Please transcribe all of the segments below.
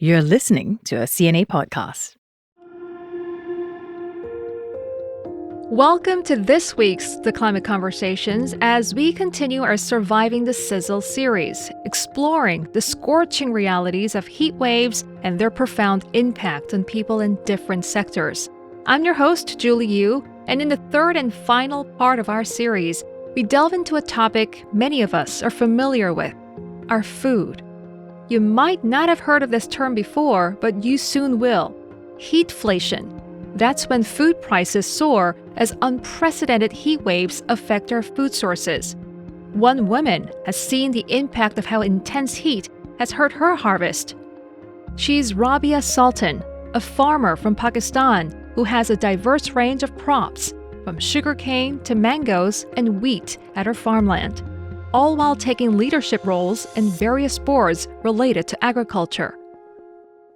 You're listening to a CNA podcast. Welcome to this week's The Climate Conversations as we continue our Surviving the Sizzle series, exploring the scorching realities of heat waves and their profound impact on people in different sectors. I'm your host, Julie Yu, and in the third and final part of our series, we delve into a topic many of us are familiar with, our food. You might not have heard of this term before, but you soon will. Heatflation. That's when food prices soar as unprecedented heat waves affect our food sources. One woman has seen the impact of how intense heat has hurt her harvest. She's Rabia Sultan, a farmer from Pakistan who has a diverse range of crops, from sugarcane to mangoes and wheat at her farmland, all while taking leadership roles in various boards related to agriculture.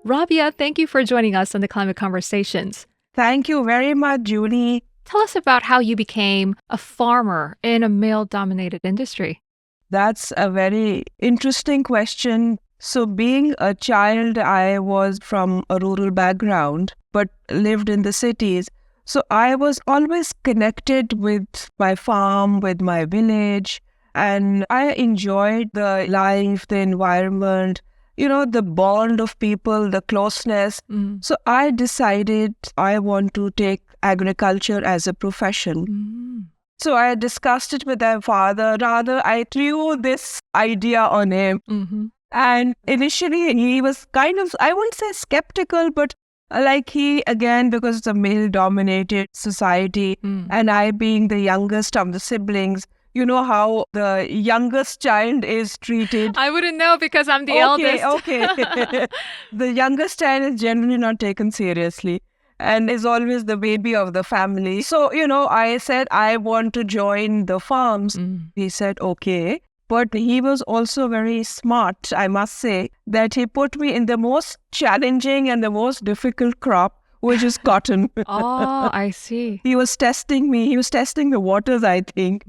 Rabia, thank you for joining us on the Climate Conversations. Thank you very much, Julie. Tell us about how you became a farmer in a male-dominated industry. That's a very interesting question. So being a child, I was from a rural background, but lived in the cities. So I was always connected with my farm, with my village, and I enjoyed the life, the environment, the bond of people, the closeness. So I decided I want to take agriculture as a profession. So I discussed it with my father. Rather, I threw this idea on him. And initially, he was kind of, I wouldn't say skeptical, but because it's a male-dominated society, and I being the youngest of the siblings, you know how the youngest child is treated. I wouldn't know because I'm the eldest. Okay. The youngest child is generally not taken seriously and is always the baby of the family. So, I said, I want to join the farms. He said, okay. But he was also very smart, I must say, that he put me in the most challenging and the most difficult crop, which is cotton. Oh, I see. He was testing me. He was testing the waters, I think.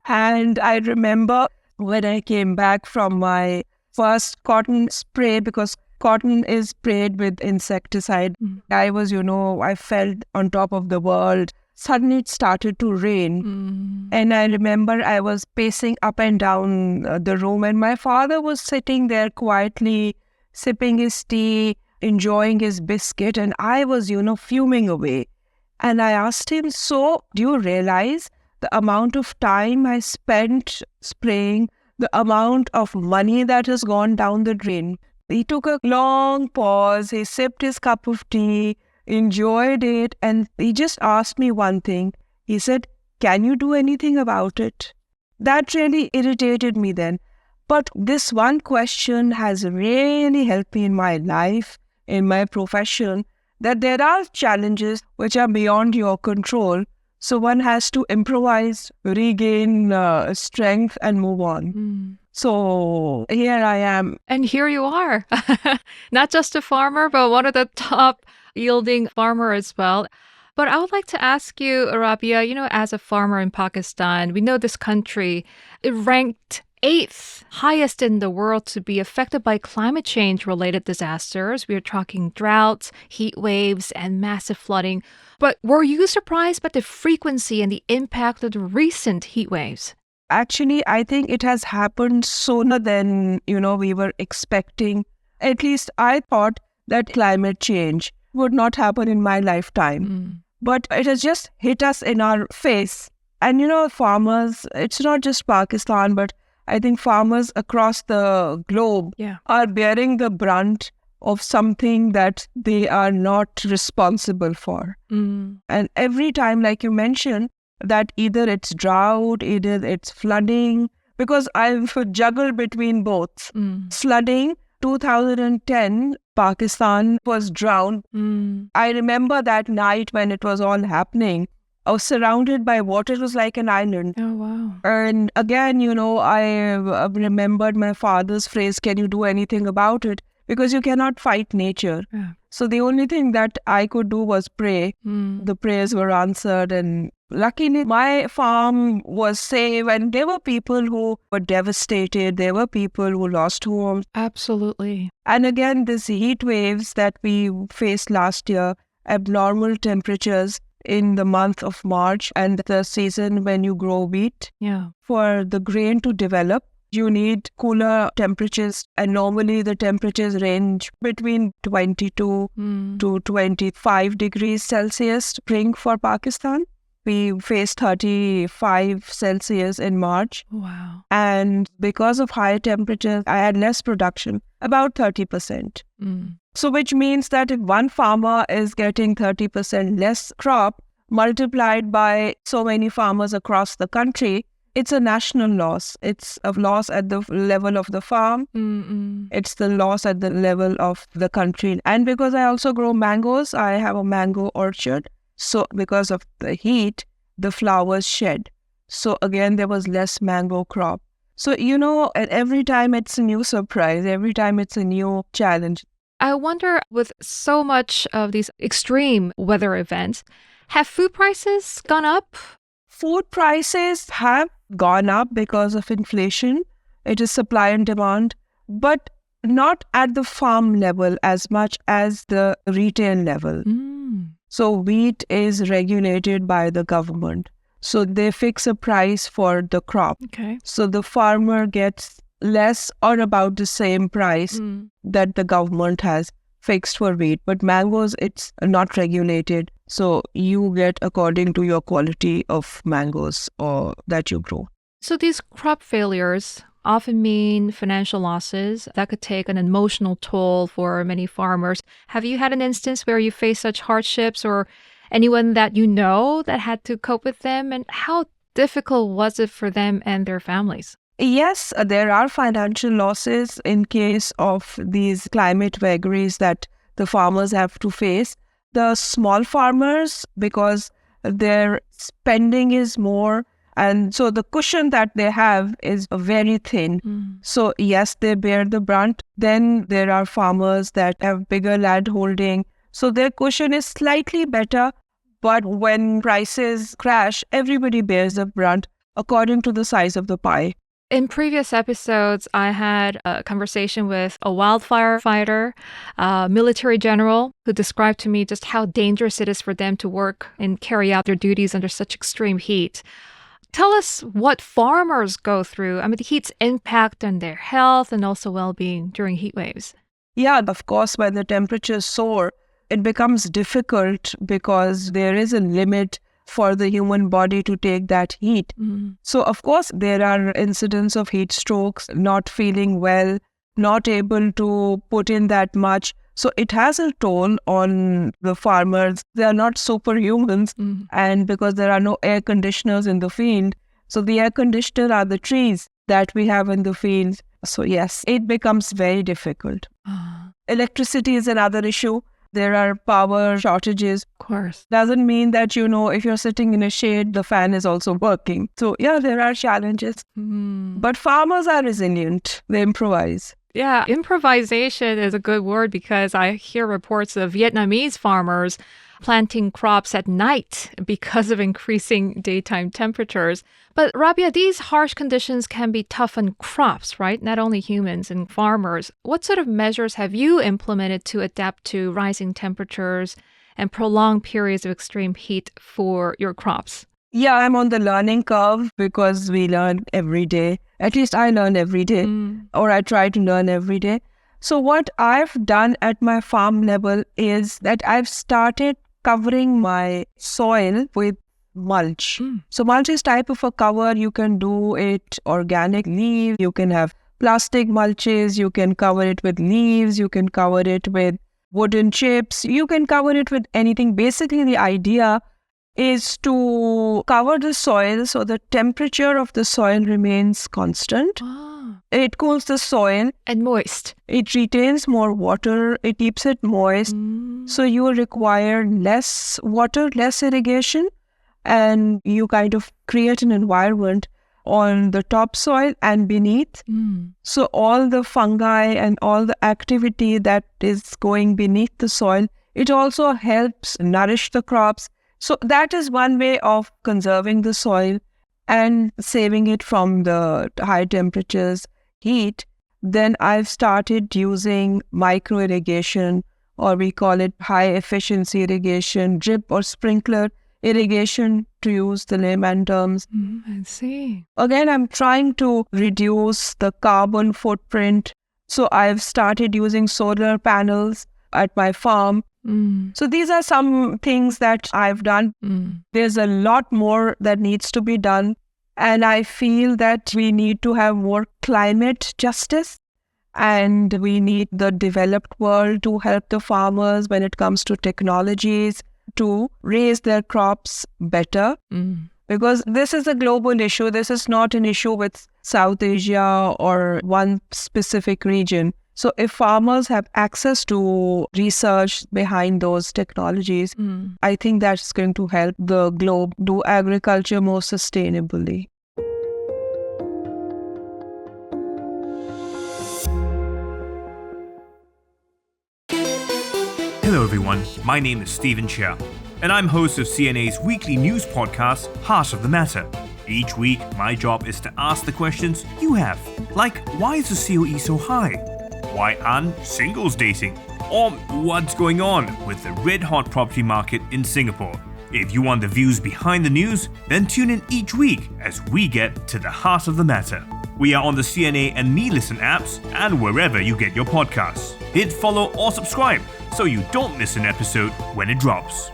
And I remember when I came back from my first cotton spray, because cotton is sprayed with insecticide. I was, I felt on top of the world. Suddenly it started to rain. And I remember I was pacing up and down the room, and my father was sitting there quietly, sipping his tea, enjoying his biscuit, and I was, fuming away. And I asked him, so do you realize the amount of time I spent spraying, the amount of money that has gone down the drain? He took a long pause, he sipped his cup of tea, enjoyed it, and he just asked me one thing. He said, can you do anything about it? That really irritated me then. But this one question has really helped me in my life, in my profession, that there are challenges which are beyond your control. So one has to improvise, regain strength and move on. So here I am. And here you are. Not just a farmer, but one of the top yielding farmer as well. But I would like to ask you, Rabia, as a farmer in Pakistan, we know this country, it ranked 8th highest in the world to be affected by climate change related disasters. We are talking droughts, heat waves, and massive flooding. But were you surprised by the frequency and the impact of the recent heat waves? Actually, I think it has happened sooner than, we were expecting. At least I thought that climate change would not happen in my lifetime. But it has just hit us in our face. And, farmers, it's not just Pakistan, but I think farmers across the globe are bearing the brunt of something that they are not responsible for. And every time, like you mentioned, that either it's drought, either it's flooding, because I've juggled between both. Flooding, 2010, Pakistan was drowned. I remember that night when it was all happening. I was surrounded by water. It was like an island. Oh, wow. And again, I remembered my father's phrase, can you do anything about it? Because you cannot fight nature. So the only thing that I could do was pray. The prayers were answered and Luckily, my farm was safe, and there were people who were devastated. There were people who lost homes. Absolutely. And again, these heat waves that we faced last year, abnormal temperatures in the month of March and the season when you grow wheat. Yeah. For the grain to develop, you need cooler temperatures, and normally the temperatures range between 22 to 25 degrees Celsius spring for Pakistan. We faced 35 Celsius in March. Wow. And because of high temperatures, I had less production, about 30%. So which means that if one farmer is getting 30% less crop multiplied by so many farmers across the country, it's a national loss. It's a loss at the level of the farm. It's the loss at the level of the country. And because I also grow mangoes, I have a mango orchard. So because of the heat, the flowers shed. So again, there was less mango crop. So, and every time it's a new surprise, every time it's a new challenge. I wonder, with so much of these extreme weather events, have food prices gone up? Food prices have gone up because of inflation. It is supply and demand, but not at the farm level as much as the retail level. So wheat is regulated by the government. So they fix a price for the crop. Okay. So the farmer gets less or about the same price that the government has fixed for wheat. But mangoes, it's not regulated. So you get according to your quality of mangoes or that you grow. So these crop failures often mean financial losses that could take an emotional toll for many farmers. Have you had an instance where you faced such hardships, or anyone that you know that had to cope with them? And how difficult was it for them and their families? Yes, there are financial losses in case of these climate vagaries that the farmers have to face. The small farmers, because their spending is more, and so the cushion that they have is very thin. So yes, they bear the brunt. Then there are farmers that have bigger land holding. So their cushion is slightly better. But when prices crash, everybody bears the brunt according to the size of the pie. In previous episodes, I had a conversation with a wildfire fighter, a military general, who described to me just how dangerous it is for them to work and carry out their duties under such extreme heat. Tell us what farmers go through. I mean, the heat's impact on their health and also well-being during heat waves. Yeah, of course, when the temperatures soar, it becomes difficult because there is a limit for the human body to take that heat. So, of course, there are incidents of heat strokes, not feeling well, not able to put in that much. So it has a toll on the farmers. They are not superhumans. And because there are no air conditioners in the field, so the air conditioner are the trees that we have in the field. So yes, it becomes very difficult. Electricity is another issue. There are power shortages. Of course. Doesn't mean that, if you're sitting in a shade, the fan is also working. So yeah, there are challenges. But farmers are resilient. They improvise. Yeah, improvisation is a good word, because I hear reports of Vietnamese farmers planting crops at night because of increasing daytime temperatures. But Rabia, these harsh conditions can be tough on crops, right? Not only humans and farmers. What sort of measures have you implemented to adapt to rising temperatures and prolonged periods of extreme heat for your crops? Yeah, I'm on the learning curve because we learn every day. At least I learn every day, or I try to learn every day. So what I've done at my farm level is that I've started covering my soil with mulch. So mulch is type of a cover. You can do it organic leaves. You can have plastic mulches. You can cover it with leaves. You can cover it with wooden chips. You can cover it with anything. Basically, the idea is to cover the soil so the temperature of the soil remains constant. It cools the soil. And moist. It retains more water. It keeps it moist. So you require less water, less irrigation, and you kind of create an environment on the topsoil and beneath. So all the fungi and all the activity that is going beneath the soil, it also helps nourish the crops. So that is one way of conserving the soil and saving it from the high temperatures, heat. Then I've started using micro irrigation, or we call it high efficiency irrigation, drip or sprinkler irrigation, to use the layman terms. I see. Again, I'm trying to reduce the carbon footprint. So I've started using solar panels at my farm. So these are some things that I've done. There's a lot more that needs to be done. And I feel that we need to have more climate justice, and we need the developed world to help the farmers when it comes to technologies to raise their crops better. Because this is a global issue. This is not an issue with South Asia or one specific region. So if farmers have access to research behind those technologies, I think that's going to help the globe do agriculture more sustainably. Hello everyone, my name is Stephen Chia, and I'm host of CNA's weekly news podcast, Heart of the Matter. Each week, my job is to ask the questions you have, like why is the COE so high? Why aren't singles dating? Or what's going on with the red-hot property market in Singapore? If you want the views behind the news, then tune in each week as we get to the heart of the matter. We are on the CNA and Me Listen apps and wherever you get your podcasts. Hit follow or subscribe so you don't miss an episode when it drops.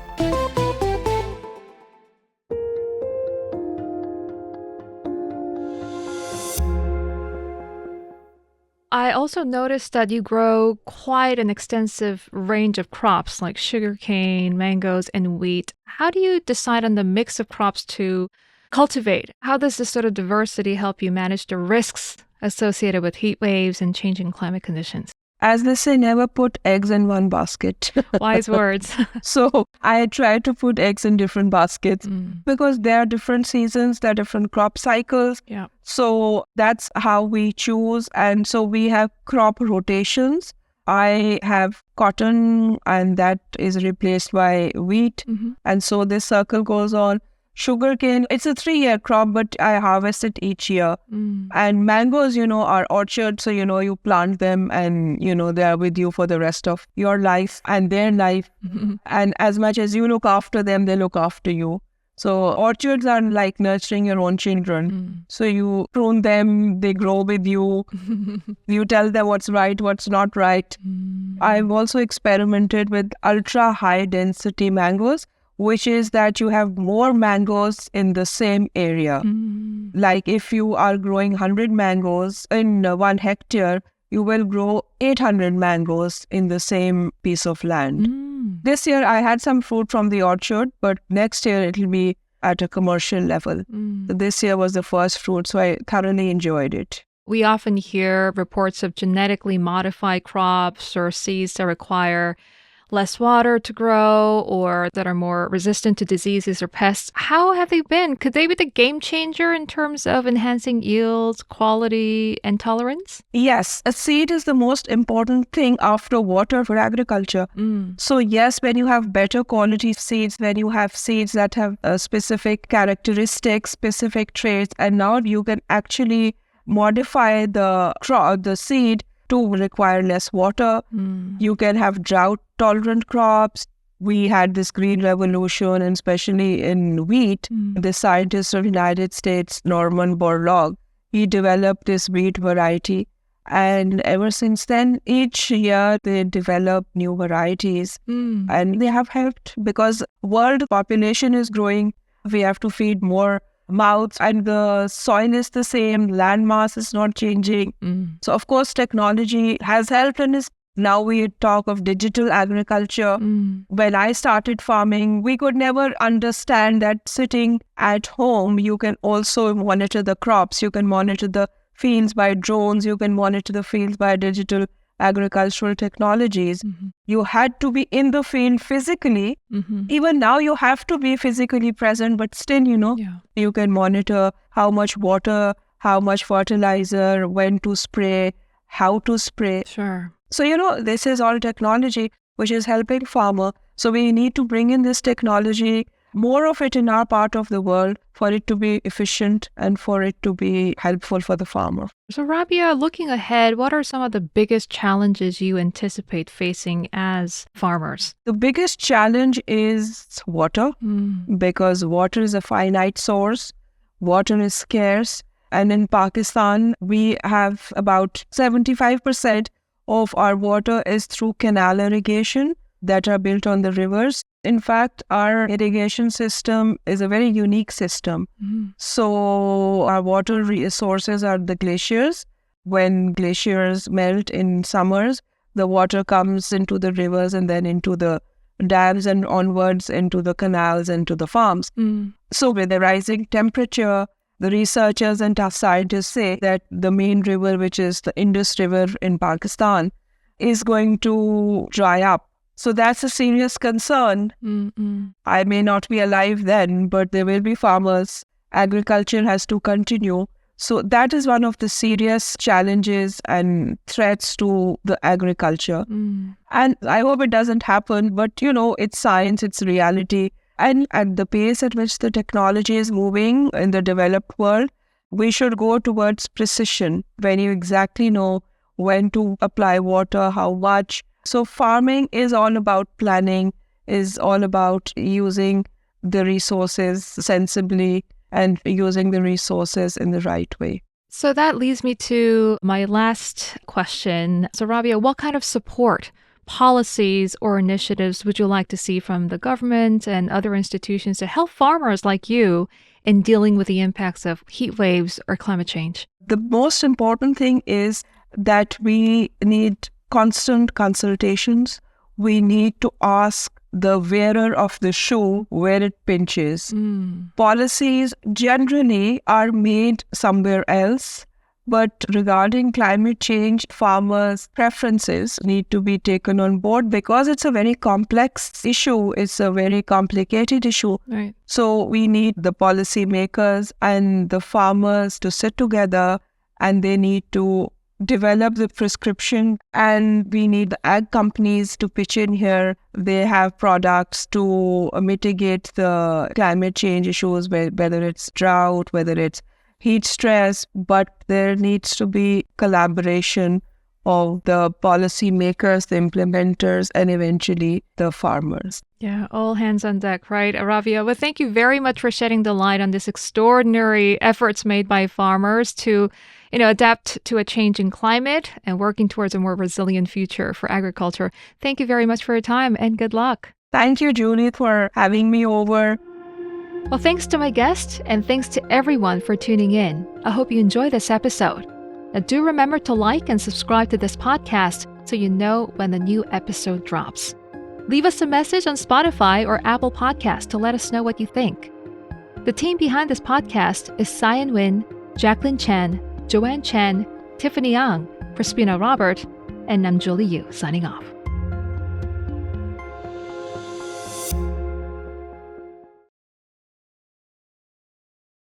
I also noticed that you grow quite an extensive range of crops like sugarcane, mangoes, and wheat. How do you decide on the mix of crops to cultivate? How does this sort of diversity help you manage the risks associated with heat waves and changing climate conditions? As they say, never put eggs in one basket. Wise words. So I try to put eggs in different baskets because there are different seasons, there are different crop cycles. Yeah. So that's how we choose. And so we have crop rotations. I have cotton, and that is replaced by wheat. And so this circle goes on. Sugarcane, it's a 3-year crop, but I harvest it each year. And mangoes, are orchards. So, you plant them and, they are with you for the rest of your life and their life. And as much as you look after them, they look after you. So orchards are like nurturing your own children. So you prune them, they grow with you. You tell them what's right, what's not right. I've also experimented with ultra high density mangoes, which is that you have more mangoes in the same area. Like if you are growing 100 mangoes in 1 hectare, you will grow 800 mangoes in the same piece of land. This year I had some fruit from the orchard, but next year it will be at a commercial level. So this year was the first fruit, so I thoroughly enjoyed it. We often hear reports of genetically modified crops or seeds that require less water to grow or that are more resistant to diseases or pests. How have they been? Could they be the game changer in terms of enhancing yields, quality, and tolerance? Yes, a seed is the most important thing after water for agriculture. So yes, when you have better quality seeds, when you have seeds that have specific characteristics, specific traits, and now you can actually modify the seed to require less water. You can have drought-tolerant crops. We had this green revolution, and especially in wheat, the scientist of the United States, Norman Borlaug, he developed this wheat variety. And ever since then, each year they develop new varieties. And they have helped because world population is growing. We have to feed more mouths, and the soil is the same, land mass is not changing. So of course technology has helped, and now we talk of digital agriculture. When I started farming, we could never understand that sitting at home you can also monitor the crops, you can monitor the fields by drones, you can monitor the fields by digital agricultural technologies. You had to be in the field physically. Even now you have to be physically present, but still, you can monitor how much water, how much fertilizer, when to spray, how to spray. Sure. So, this is all technology which is helping farmer. So we need to bring in this technology more of it in our part of the world for it to be efficient and for it to be helpful for the farmer. So, Rabia, looking ahead, what are some of the biggest challenges you anticipate facing as farmers? The biggest challenge is water, because water is a finite source. Water is scarce. And in Pakistan, we have about 75% of our water is through canal irrigation that are built on the rivers. In fact, our irrigation system is a very unique system. So our water resources are the glaciers. When glaciers melt in summers, the water comes into the rivers and then into the dams and onwards into the canals and to the farms. So with the rising temperature, the researchers and scientists say that the main river, which is the Indus River in Pakistan, is going to dry up. So that's a serious concern. I may not be alive then, but there will be farmers. Agriculture has to continue. So that is one of the serious challenges and threats to the agriculture. And I hope it doesn't happen, but it's science, it's reality. And at the pace at which the technology is moving in the developed world, we should go towards precision, when you exactly know when to apply water, how much. So farming is all about planning, is all about using the resources sensibly and using the resources in the right way. So that leads me to my last question. So, Rabia, what kind of support, policies, or initiatives would you like to see from the government and other institutions to help farmers like you in dealing with the impacts of heat waves or climate change? The most important thing is that we need constant consultations. We need to ask the wearer of the shoe where it pinches. Policies generally are made somewhere else, but regarding climate change, farmers' preferences need to be taken on board because it's a very complex issue. It's a very complicated issue. Right. So we need the policymakers and the farmers to sit together, and they need to develop the prescription, and we need the ag companies to pitch in here. They have products to mitigate the climate change issues, whether it's drought, whether it's heat stress, but there needs to be collaboration of the policymakers, the implementers, and eventually the farmers. Yeah, all hands on deck, right, Rabia? Well, thank you very much for shedding the light on this extraordinary efforts made by farmers to, adapt to a changing climate and working towards a more resilient future for agriculture. Thank you very much for your time and good luck. Thank you, Julie, for having me over. Well, thanks to my guest and thanks to everyone for tuning in. I hope you enjoyed this episode. Now, do remember to like and subscribe to this podcast so you know when the new episode drops. Leave us a message on Spotify or Apple Podcasts to let us know what you think. The team behind this podcast is Cyan Nguyen, Jacqueline Chen, Joanne Chen, Tiffany Ang, Crispina Robert, and I'm Julie Yu signing off.